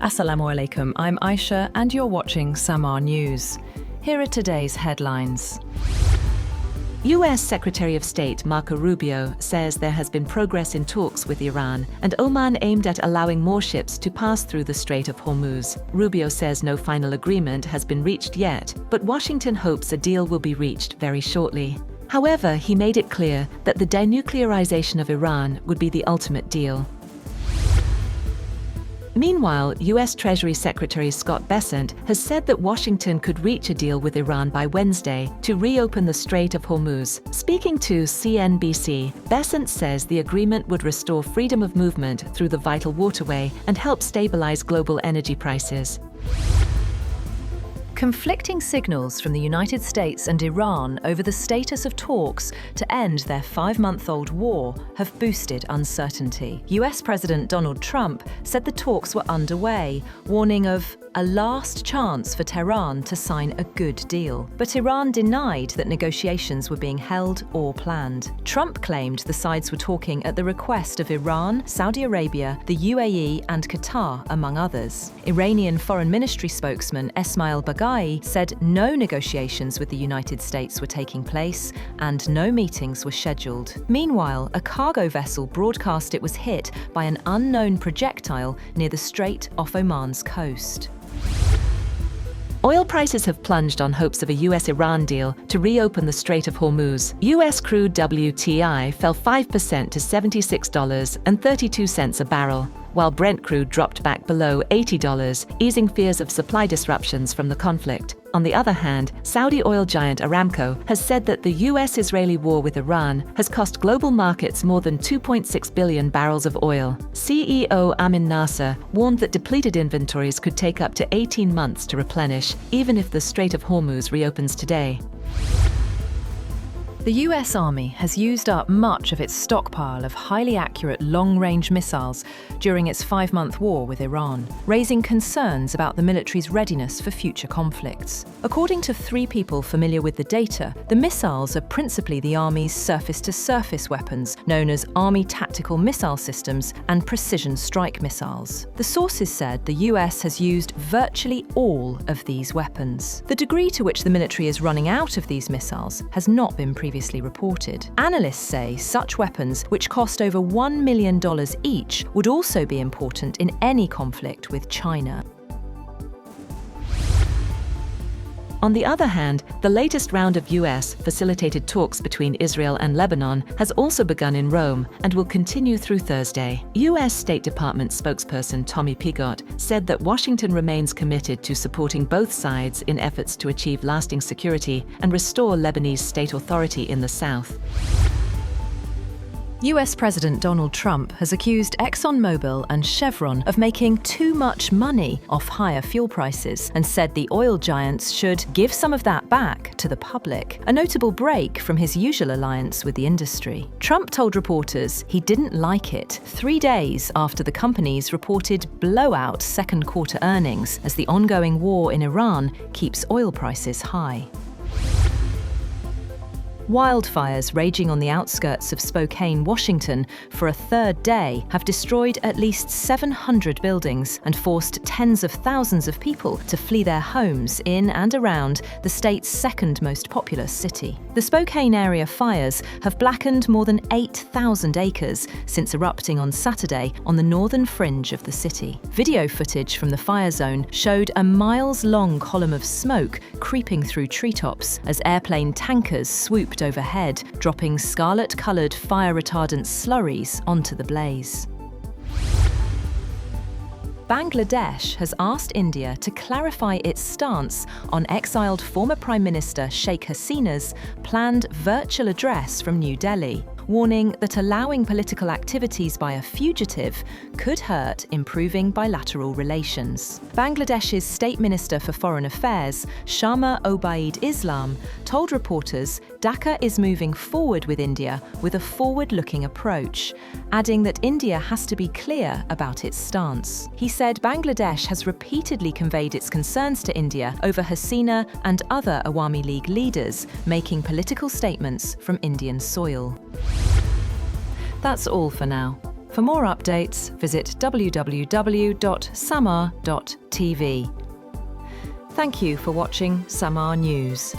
Assalamu alaikum, I'm Aisha and you're watching SAMAA News. Here are today's headlines. US Secretary of State Marco Rubio says there has been progress in talks with Iran and Oman aimed at allowing more ships to pass through the Strait of Hormuz. Rubio says no final agreement has been reached yet, but Washington hopes a deal will be reached very shortly. However, he made it clear that the denuclearization of Iran would be the ultimate deal. Meanwhile, US Treasury Secretary Scott Bessent has said that Washington could reach a deal with Iran by Wednesday to reopen the Strait of Hormuz. Speaking to CNBC, Bessent says the agreement would restore freedom of movement through the vital waterway and help stabilize global energy prices. Conflicting signals from the United States and Iran over the status of talks to end their 5-month-old war have boosted uncertainty. US President Donald Trump said the talks were underway, warning of a last chance for Tehran to sign a good deal. But Iran denied that negotiations were being held or planned. Trump claimed the sides were talking at the request of Iran, Saudi Arabia, the UAE and Qatar, among others. Iranian Foreign Ministry spokesman Esmail Baghai said no negotiations with the United States were taking place and no meetings were scheduled. Meanwhile, a cargo vessel broadcast it was hit by an unknown projectile near the Strait off Oman's coast. Oil prices have plunged on hopes of a US-Iran deal to reopen the Strait of Hormuz. US crude WTI fell 5% to $76.32 a barrel, while Brent crude dropped back below $80, easing fears of supply disruptions from the conflict. On the other hand, Saudi oil giant Aramco has said that the US-Israeli war with Iran has cost global markets more than 2.6 billion barrels of oil. CEO Amin Nasser warned that depleted inventories could take up to 18 months to replenish, even if the Strait of Hormuz reopens today. The US Army has used up much of its stockpile of highly accurate long-range missiles during its 5-month war with Iran, raising concerns about the military's readiness for future conflicts. According to 3 people familiar with the data, the missiles are principally the Army's surface-to-surface weapons, known as Army Tactical Missile Systems and Precision Strike Missiles. The sources said the US has used virtually all of these weapons. The degree to which the military is running out of these missiles has not been previously reported. Analysts say such weapons, which cost over $1 million each, would also be important in any conflict with China. On the other hand, the latest round of US-facilitated talks between Israel and Lebanon has also begun in Rome and will continue through Thursday. US State Department spokesperson Tommy Pigott said that Washington remains committed to supporting both sides in efforts to achieve lasting security and restore Lebanese state authority in the south. US President Donald Trump has accused ExxonMobil and Chevron of making too much money off higher fuel prices and said the oil giants should give some of that back to the public, a notable break from his usual alliance with the industry. Trump told reporters he didn't like it 3 days after the companies reported blowout second-quarter earnings as the ongoing war in Iran keeps oil prices high. Wildfires raging on the outskirts of Spokane, Washington, for a 3rd day have destroyed at least 700 buildings and forced tens of thousands of people to flee their homes in and around the state's 2nd most populous city. The Spokane area fires have blackened more than 8,000 acres since erupting on Saturday on the northern fringe of the city. Video footage from the fire zone showed a miles-long column of smoke creeping through treetops as airplane tankers swooped overhead, dropping scarlet-coloured fire-retardant slurries onto the blaze. Bangladesh has asked India to clarify its stance on exiled former Prime Minister Sheikh Hasina's planned virtual address from New Delhi, warning that allowing political activities by a fugitive could hurt improving bilateral relations. Bangladesh's State Minister for Foreign Affairs, Sharma Obaid Islam, told reporters Dhaka is moving forward with India with a forward-looking approach, adding that India has to be clear about its stance. He said Bangladesh has repeatedly conveyed its concerns to India over Hasina and other Awami League leaders making political statements from Indian soil. That's all for now. For more updates, visit www.samaa.tv. Thank you for watching SAMAA News.